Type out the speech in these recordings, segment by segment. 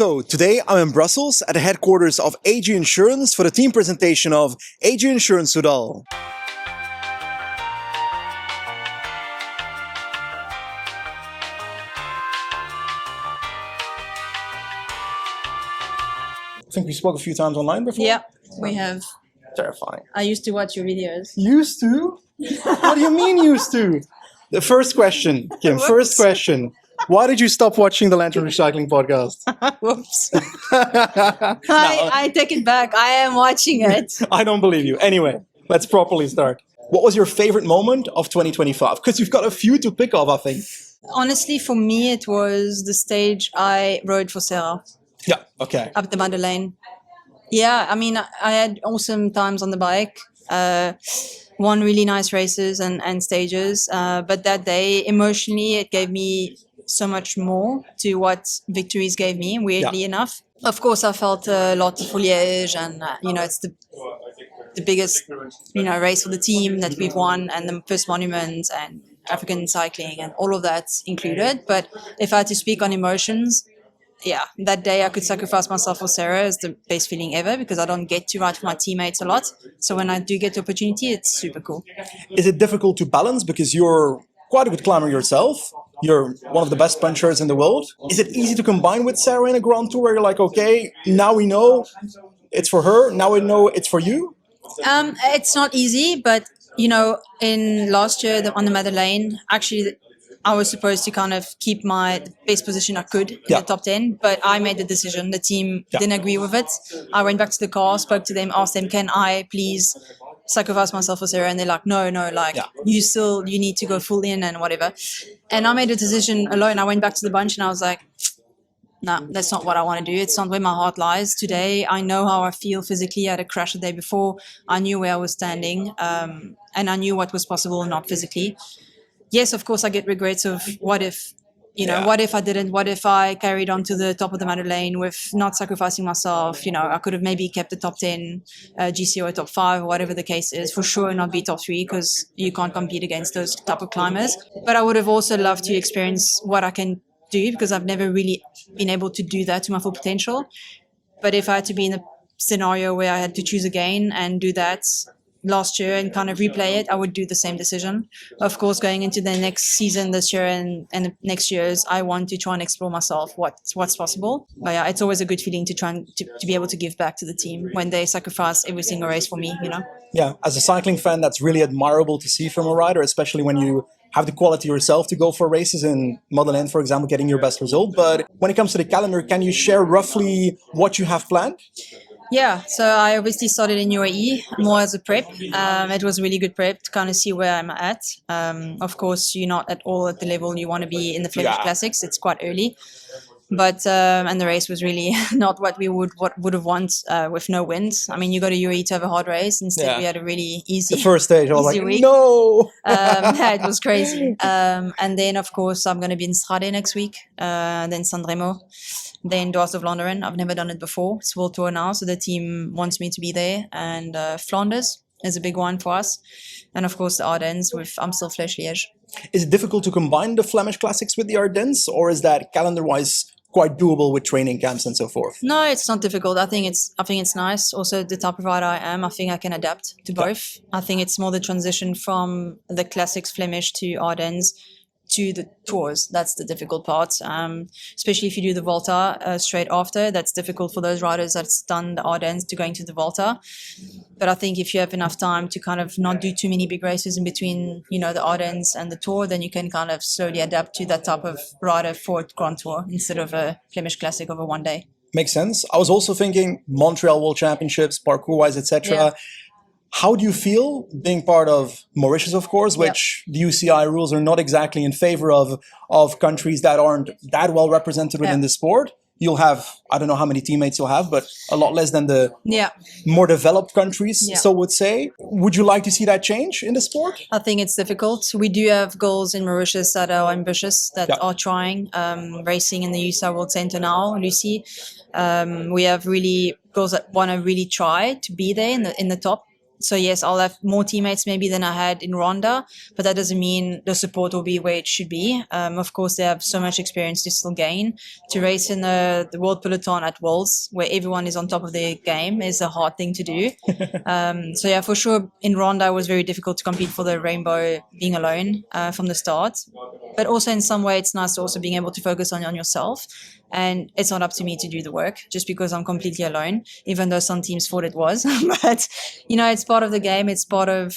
So today I'm in Brussels at the headquarters of AG Insurance for the team presentation of AG Insurance Soudal. I think we spoke a few times online before. Yeah, we have. Terrifying. I used to watch your videos. Used to? What do you mean used to? The first question, Kim, first question. Why did you stop watching the Lantern Recycling podcast? Whoops. I take it back. I am watching it. I don't believe you. Anyway, let's properly start. What was your favorite moment of 2025? Because you've got a few to pick of, I think. Honestly, for me, it was the stage I rode for Sarah. Yeah, okay. Up the Madeleine. Yeah, I mean, I had awesome times on the bike. Won really nice races and stages. But that day, emotionally, it gave me so much more to what victories gave me, weirdly enough. Of course, I felt a lot for Liège, and it's the biggest race for the team that we've won, and the first monument and African cycling and all of that included. But if I had to speak on emotions, yeah, that day I could sacrifice myself for Sarah is the best feeling ever, because I don't get to ride for my teammates a lot. So when I do get the opportunity, it's super cool. Is it difficult to balance, because you're quite a good climber yourself? You're one of the best punchers in the world. Is it easy to combine with Sarah in a Grand Tour where you're like, okay, now we know it's for her, now we know it's for you? It's not easy, but in last year on the Madeleine, actually I was supposed to kind of keep my best position I could in the top 10, but I made the decision. The team didn't agree with it. I went back to the car, spoke to them, asked them, can I please sacrifice myself for Sarah? And they're like, no, you need to go full in and whatever. And I made a decision alone. I went back to the bunch and I was like, no, that's not what I want to do. It's not where my heart lies today. I know how I feel physically. I had a crash the day before. I knew where I was standing, and I knew what was possible, not physically. Yes, of course, I get regrets of what if, what if I didn't? What if I carried on to the top of the Madeleine with not sacrificing myself? I could have maybe kept the top 10, GCO top 5, whatever the case is. For sure not be top 3, because you can't compete against those type of climbers. But I would have also loved to experience what I can do, because I've never really been able to do that to my full potential. But if I had to be in a scenario where I had to choose again and do that last year and kind of replay it, I would do the same decision. Of course, going into the next season this year and the next years, I want to try and explore myself what's possible. But yeah, it's always a good feeling to try and to be able to give back to the team when they sacrifice every single race for me, Yeah, as a cycling fan, that's really admirable to see from a rider, especially when you have the quality yourself to go for races in Madeleine, for example, getting your best result. But when it comes to the calendar, can you share roughly what you have planned? Yeah, so I obviously started in UAE more as a prep. It was a really good prep to kind of see where I'm at. Of course, you're not at all at the level you want to be in the Flemish Classics. It's quite early. But and the race was really not what we would have wanted with no wind. I mean, you go to UAE to have a hard race. Instead, we had a really easy. The first stage, I was like, week. No. Yeah, it was crazy. And then, of course, I'm going to be in Strade next week. Then Sanremo, then Dwars of Vlaanderen. I've never done it before. It's World Tour now, so the team wants me to be there. And Flanders is a big one for us. And of course, the Ardennes with Amstel-Liège. Is it difficult to combine the Flemish Classics with the Ardennes, or is that calendar-wise quite doable with training camps and so forth? No, it's not difficult. I think it's nice. Also, the type of rider I am, I think I can adapt to both. I think it's more the transition from the classics Flemish to Ardennes to the tours. That's the difficult part. Especially if you do the Volta straight after. That's difficult for those riders that's done the Ardennes to going to the Volta. But I think if you have enough time to kind of not do too many big races in between, the Ardennes and the Tour, then you can kind of slowly adapt to that type of rider for Grand Tour instead of a Flemish Classic over one day. Makes sense. I was also thinking Montreal World Championships, parkour-wise, etc. Yeah. How do you feel being part of Mauritius, of course, which the UCI rules are not exactly in favor of countries that aren't that well represented within the sport? You'll have, I don't know how many teammates you'll have, but a lot less than the more developed countries, so would say. Would you like to see that change in the sport? I think it's difficult. We do have goals in Mauritius that are ambitious, that are trying, racing in the UCI World Centre now, Lucy. We have really goals that want to really try to be there in the top. So yes, I'll have more teammates maybe than I had in Ronda, but that doesn't mean the support will be where it should be. Of course, they have so much experience to still gain. To race in the World Peloton at Worlds, where everyone is on top of their game, is a hard thing to do. So yeah, for sure, in Ronda, it was very difficult to compete for the rainbow being alone from the start. But also in some way, it's nice to also being able to focus on yourself. And it's not up to me to do the work just because I'm completely alone, even though some teams thought it was. But, it's part of the game. It's part of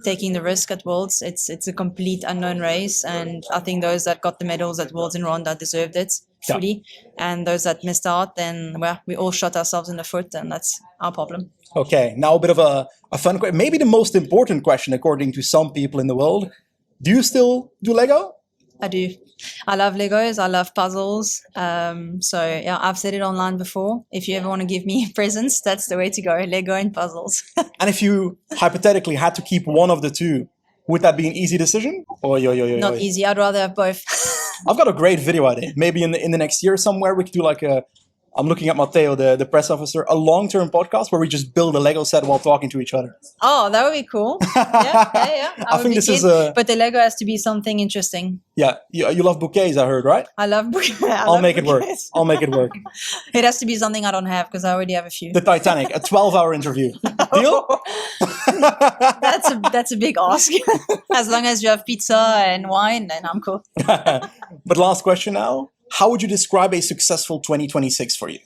taking the risk at Worlds. It's a complete unknown race. And I think those that got the medals at Worlds in Ronda deserved it fully. Yeah. And those that missed out, then, well, we all shot ourselves in the foot, and that's our problem. Okay, now a bit of a fun question. Maybe the most important question, according to some people in the world. Do you still do Lego? I do. I love Legos. I love puzzles. So yeah, I've said it online before. If you ever want to give me presents, that's the way to go. Lego and puzzles. And if you hypothetically had to keep one of the two, would that be an easy decision? Not easy. I'd rather have both. I've got a great video idea. Maybe in the next year somewhere we could do like I'm looking at Matteo, the press officer, a long-term podcast where we just build a Lego set while talking to each other. Oh, that would be cool. Yeah. I think this is But the Lego has to be something interesting. Yeah, you love bouquets, I heard, right? I love bouquets. I'll make it work. I'll make it work. It has to be something I don't have because I already have a few. The Titanic, a 12-hour interview. Deal? That's a big ask. As long as you have pizza and wine, then I'm cool. But last question now. How would you describe a successful 2026 for you?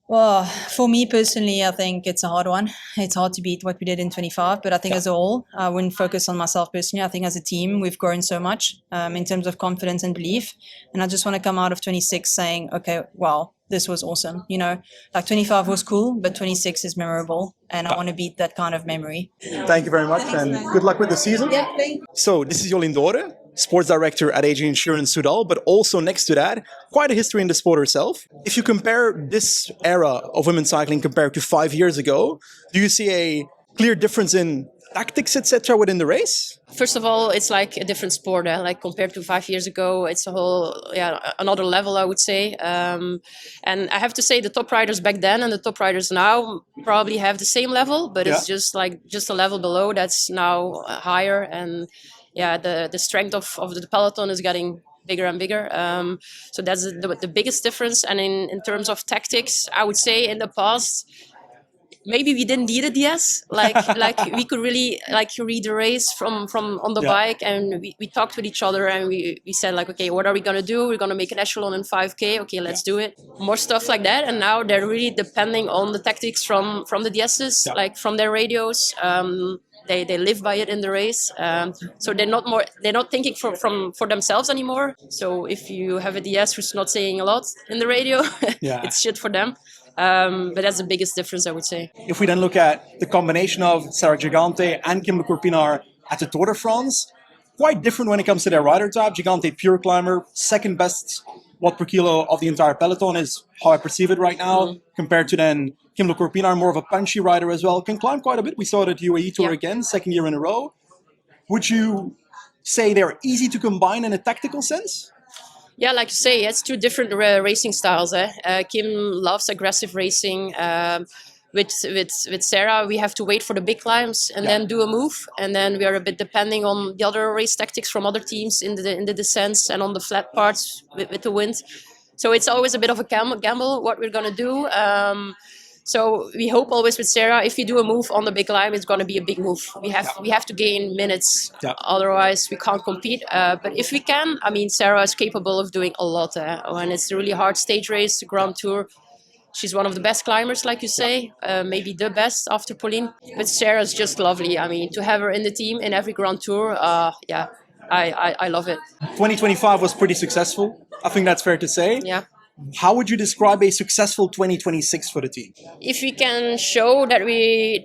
Well, for me personally, I think it's a hard one. It's hard to beat what we did in 25, but I think as a whole, I wouldn't focus on myself personally. I think as a team, we've grown so much in terms of confidence and belief. And I just want to come out of 26 saying, okay, wow, this was awesome. 25 was cool, but 26 is memorable. And I want to beat that kind of memory. Thank you very much. And good luck with the season. Yeah, thank you. So this is Jolien Dore, sports director at AG Insurance Soudal, but also next to that, quite a history in the sport herself. If you compare this era of women's cycling compared to 5 years ago, do you see a clear difference in tactics, etc., within the race? First of all, it's like a different sport. Like compared to 5 years ago, it's another level, I would say. And I have to say, the top riders back then and the top riders now probably have the same level, but it's just a level below that's now higher. And the strength of the peloton is getting bigger and bigger. So that's the biggest difference. And in terms of tactics, I would say in the past, maybe we didn't need it yet. Like we could really read the race from on the bike, and we talked with each other, and we said like, okay, what are we gonna do? We're gonna make an echelon in 5K. Okay, let's do it. More stuff like that. And now they're really depending on the tactics from the DSs, like from their radios. They live by it in the race, so they're not thinking for themselves anymore. So if you have a DS who's not saying a lot in the radio, it's shit for them. But that's the biggest difference, I would say. If we then look at the combination of Sarah Gigante and Kim Court-Pienaar at the Tour de France, quite different when it comes to their rider type. Gigante, pure climber, second best watt per kilo of the entire peloton is how I perceive it right now, compared to then Kim Court-Pienaar, more of a punchy rider as well, can climb quite a bit. We saw it at UAE Tour again, second year in a row. Would you say they're easy to combine in a tactical sense? Yeah, like you say, it's two different racing styles. Kim loves aggressive racing. With Sarah, we have to wait for the big climbs and then do a move. And then we are a bit depending on the other race tactics from other teams in the descents and on the flat parts with the wind. So it's always a bit of a gamble what we're going to do. So we hope always with Sarah, if we do a move on the big climb, it's going to be a big move. We have to gain minutes, otherwise we can't compete. But if we can, I mean, Sarah is capable of doing a lot. When it's a really hard stage race, Grand Tour, she's one of the best climbers, like you say, maybe the best after Pauline. But Sarah's just lovely. I mean, to have her in the team in every Grand Tour, I love it. 2025 was pretty successful. I think that's fair to say. Yeah. How would you describe a successful 2026 for the team? If we can show that we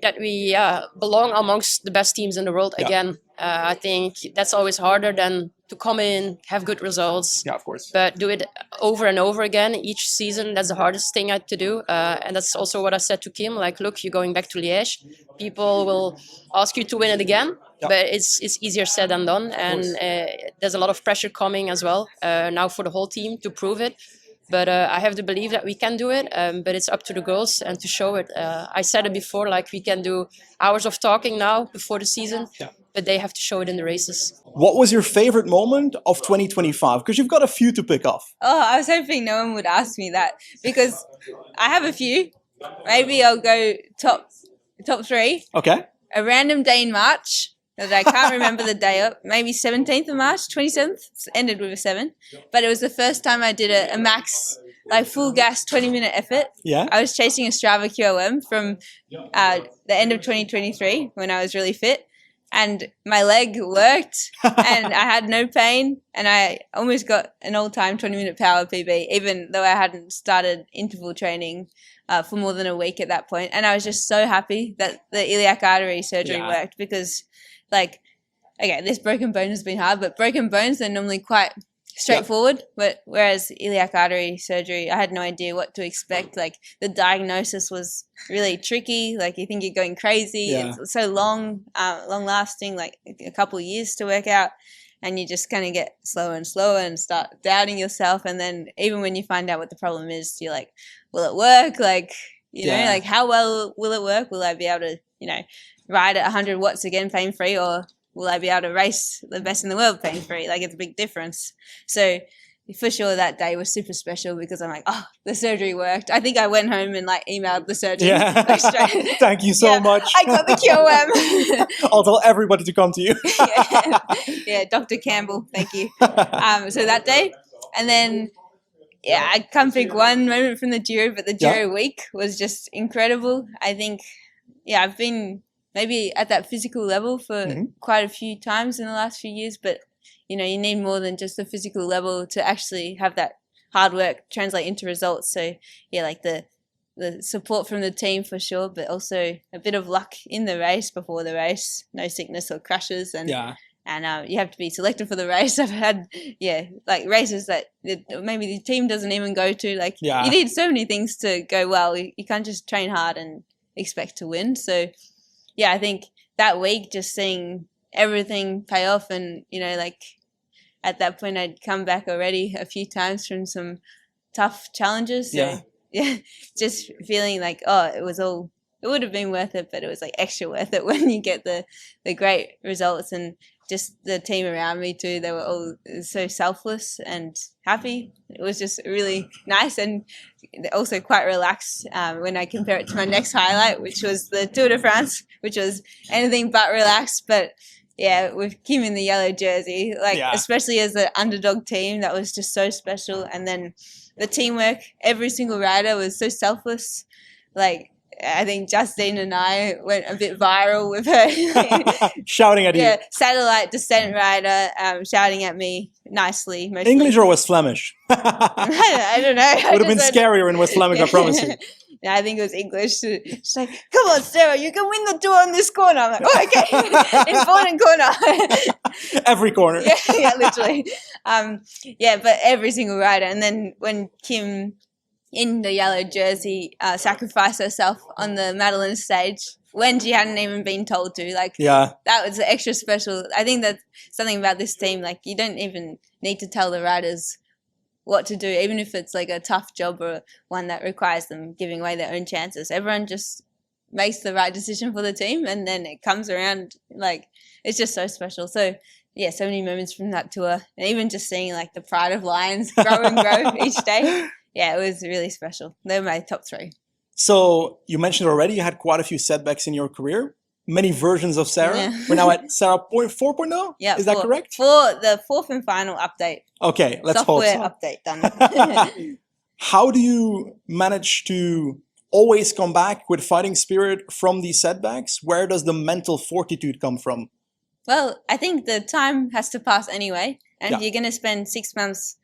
belong amongst the best teams in the world again, I think that's always harder than to come in, have good results. Yeah, of course. But do it over and over again each season. That's the hardest thing I had to do. And that's also what I said to Kim. Like, look, you're going back to Liège. People will ask you to win it again. Yeah. But it's easier said than done. And there's a lot of pressure coming as well now for the whole team to prove it. But I have the belief that we can do it, but it's up to the girls and to show it. I said it before, like we can do hours of talking now before the season, but they have to show it in the races. What was your favorite moment of 2025? Because you've got a few to pick off. Oh, I was hoping no one would ask me that because I have a few. Maybe I'll go top 3. Okay. A random day in March that I can't remember the day of. Maybe 17th of March, 27th. It's ended with a 7. But it was the first time I did a max, like full gas 20-minute effort. Yeah. I was chasing a Strava QOM from the end of 2023 when I was really fit. And my leg worked and I had no pain and I almost got an all-time 20-minute power PB, even though I hadn't started interval training for more than a week at that point. And I was just so happy that the iliac artery surgery worked because, like, okay, this broken bone has been hard, but broken bones are normally quite straightforward. But whereas iliac artery surgery, I had no idea what to expect. Like the diagnosis was really tricky. Like you think you're going crazy. It's so long lasting, like a couple of years to work out. And you just kind of get slower and slower and start doubting yourself. And then even when you find out what the problem is, you're like, will it work? Like, you know, like how well will it work? Will I be able to, you know, ride at 100 watts again pain-free, or will I be able to race the best in the world pain-free? Like it's a big difference. So for sure that day was super special because I'm like, oh, the surgery worked. I think I went home and like emailed the surgeon. Like, straight. Thank you so much. I got the QOM. I'll tell everybody to come to you. Yeah, Dr. Campbell, thank you. So that day, and then I can't pick one moment from the Giro, but the Giro week was just incredible. I think, I've been maybe at that physical level for quite a few times in the last few years, but you know, you need more than just the physical level to actually have that hard work translate into results. So like the support from the team for sure, but also a bit of luck in the race before the race, no sickness or crashes, and you have to be selected for the race. I've had like races that maybe the team doesn't even go to. Like you need so many things to go well. You can't just train hard and expect to win. So I think that week just seeing everything pay off, and you know, like at that point I'd come back already a few times from some tough challenges. So just feeling like, oh, it would have been worth it, but it was like extra worth it when you get the great results. And just the team around me too, they were all so selfless and happy. It was just really nice and also quite relaxed when I compare it to my next highlight, which was the Tour de France, which was anything but relaxed. But with Kim in the yellow jersey, like especially as the underdog team, that was just so special. And then the teamwork, every single rider was so selfless. Like I think Justine and I went a bit viral with her. Shouting at you. Satellite descent rider shouting at me nicely. Mostly. English or West Flemish? I don't know. It would have been scarier in West Flemish, I promise you. I think it was English. She's like, come on, Sarah, you can win the tour on this corner. I'm like, oh, okay. Important corner. Every corner. Literally. But every single rider. And then when Kim in the yellow jersey sacrificed herself on the Madeleine stage when she hadn't even been told to, that was extra special. I think that's something about this team. Like you don't even need to tell the riders what to do, even if it's like a tough job or one that requires them giving away their own chances. Everyone just makes the right decision for the team, and then it comes around. Like it's just so special. So so many moments from that tour, and even just seeing like the pride of Lions grow and grow each day. It was really special. They're my top 3. So you mentioned already you had quite a few setbacks in your career. Many versions of Sarah. Yeah. We're now at Sarah 4.0? Yeah. Is that correct? For the 4th and final update. Okay, let's hope so. Software update done. How do you manage to always come back with fighting spirit from these setbacks? Where does the mental fortitude come from? Well, I think the time has to pass anyway. And if you're going to spend 6 months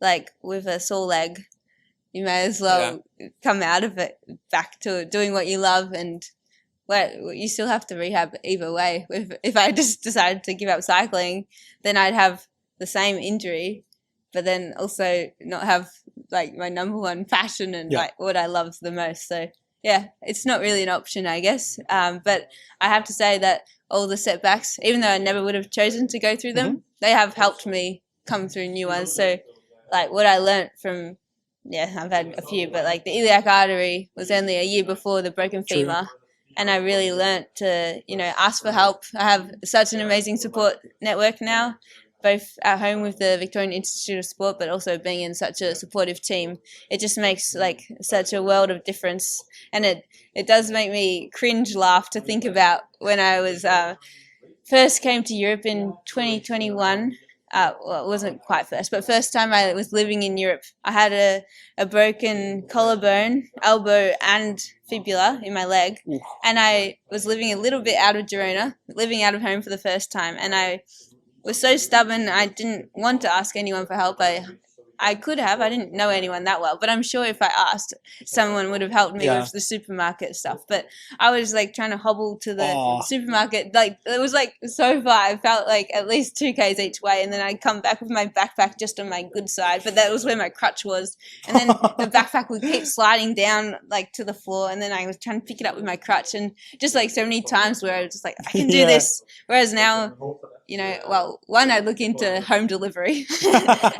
like with a sore leg, you may as well come out of it back to doing what you love, and you still have to rehab either way. If I just decided to give up cycling, then I'd have the same injury, but then also not have like my number one passion and like what I love the most. So it's not really an option, I guess. But I have to say that all the setbacks, even though I never would have chosen to go through them, they have helped me come through new ones. So like what I learned from I've had a few, but like the iliac artery was only a year before the broken femur. And I really learnt to, ask for help. I have such an amazing support network now, both at home with the Victorian Institute of Sport, but also being in such a supportive team. It just makes like such a world of difference. And it does make me cringe laugh to think about when I was first came to Europe in 2021. Well, it wasn't quite first, but first time I was living in Europe. I had a broken collarbone, elbow and fibula in my leg. Ooh. And I was living a little bit out of Girona, living out of home for the first time. And I was so stubborn, I didn't want to ask anyone for help. I could have. I didn't know anyone that well, but I'm sure if I asked, someone would have helped me with the supermarket stuff. But I was like trying to hobble to the supermarket. Like it was like so far. I felt like at least 2 k's each way, and then I'd come back with my backpack just on my good side. But that was where my crutch was, and then the backpack would keep sliding down like to the floor, and then I was trying to pick it up with my crutch, and just like so many times where I was just like, I can do this. Whereas now, well, one, I look into home delivery,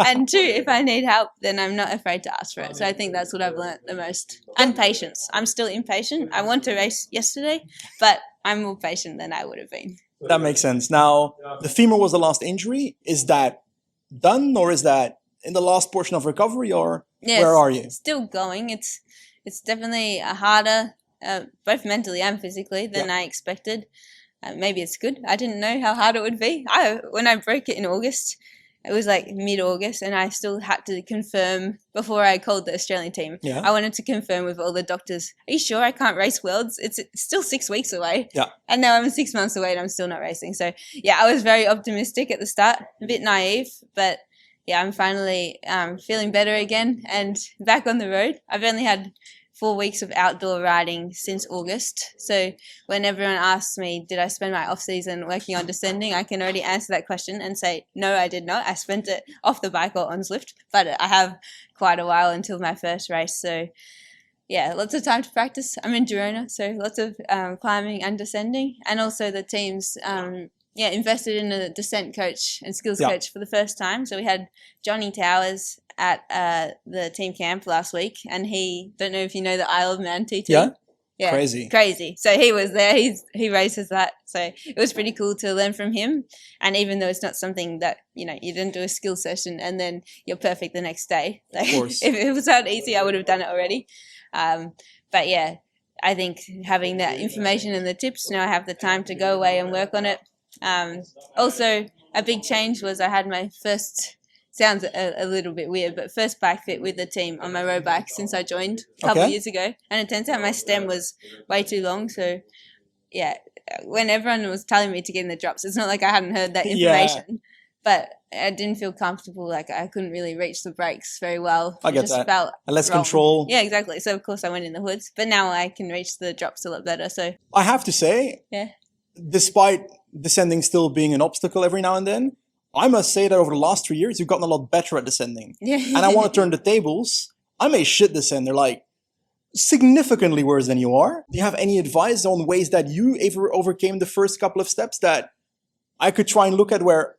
and 2, if I need help, then I'm not afraid to ask for it. So I think that's what I've learnt the most. And patience. I'm still impatient. I want to race yesterday, but I'm more patient than I would have been. That makes sense. Now, the femur was the last injury. Is that done, or is that in the last portion of recovery, or where are you? Still going. It's definitely harder, both mentally and physically, than I expected. Maybe it's good. I didn't know how hard it would be. When I broke it in August, it was like mid-August, and I still had to confirm before I called the Australian team. Yeah. I wanted to confirm with all the doctors, are you sure I can't race Worlds? It's still 6 weeks away. Yeah. And now I'm 6 months away and I'm still not racing. So, I was very optimistic at the start, a bit naive, but I'm finally feeling better again and back on the road. I've only had 4 weeks of outdoor riding since August. So when everyone asks me, did I spend my off season working on descending, I can already answer that question and say, no, I did not. I spent it off the bike or on Zwift, but I have quite a while until my first race. So lots of time to practice. I'm in Girona, so lots of climbing and descending. And also the teams invested in a descent coach and skills coach for the first time. So we had Johnny Towers at the team camp last week, and he, don't know if you know the Isle of Man TT. Yeah, crazy. So he was there. He races that. So it was pretty cool to learn from him. And even though it's not something that you didn't do a skill session and then you're perfect the next day. Like, of course. If it was that easy, I would have done it already. But I think having that information and the tips, now I have the time to go away and work on it. Also, a big change was I had my first. Sounds a little bit weird, but first bike fit with the team on my road bike since I joined a couple of years ago. And it turns out my stem was way too long. So, when everyone was telling me to get in the drops, it's not like I hadn't heard that information. But I didn't feel comfortable. Like I couldn't really reach the brakes very well. I get that. Felt less wrong. Control. Yeah, exactly. So, of course, I went in the hoods. But now I can reach the drops a lot better. So I have to say, despite descending still being an obstacle every now and then, I must say that over the last 3 years, you've gotten a lot better at descending. Yeah. And I want to turn the tables. I'm a shit descender, like significantly worse than you are. Do you have any advice on ways that you ever overcame the first couple of steps that I could try and look at where,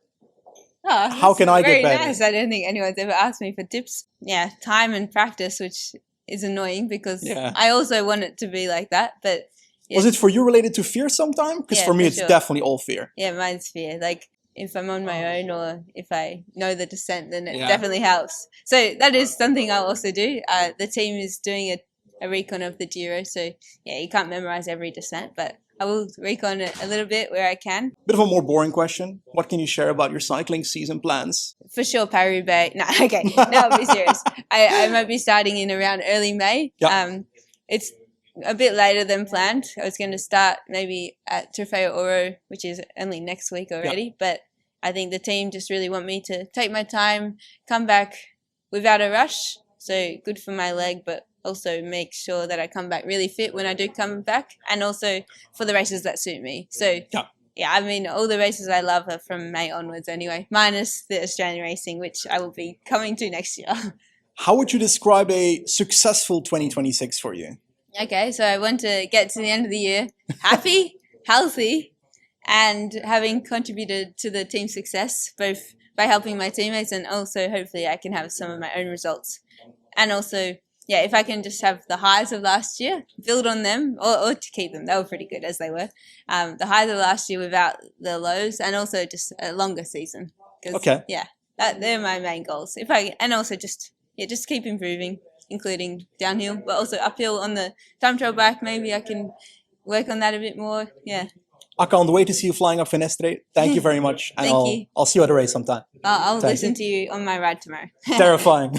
how can I get better? Very nice. I don't think anyone's ever asked me for tips. Yeah, time and practice, which is annoying because I also want it to be like that. But was it for you related to fear sometime? Because for me, it's definitely all fear. Yeah, mine's fear. Like, if I'm on my own or if I know the descent, then it definitely helps. So that is something I'll also do. The team is doing a recon of the Giro. So, you can't memorize every descent, but I will recon it a little bit where I can. Bit of a more boring question. What can you share about your cycling season plans? For sure, Paris-Roubaix. No, okay. No, I'll be serious. I might be starting in around early May. Yep. It's a bit later than planned. I was going to start maybe at Trofeo Oro, which is only next week already, but I think the team just really want me to take my time, come back without a rush. So good for my leg, but also make sure that I come back really fit when I do come back, and also for the races that suit me. So I mean, all the races I love are from May onwards anyway, minus the Australian racing, which I will be coming to next year. How would you describe a successful 2026 for you? Okay, so I want to get to the end of the year happy, healthy, and having contributed to the team's success, both by helping my teammates and also hopefully I can have some of my own results. And also, yeah, if I can just have the highs of last year, build on them, or to keep them. They were pretty good as they were. The highs of last year without the lows, and also just a longer season. Okay. Yeah, they're my main goals. And also just keep improving, including downhill, but also uphill on the time trial bike. Maybe I can work on that a bit more. Yeah. I can't wait to see you flying up Finestre. Thank you very much. And Thank you. I'll see you at a race sometime. I'll Thank listen you. to you on my ride tomorrow. Terrifying.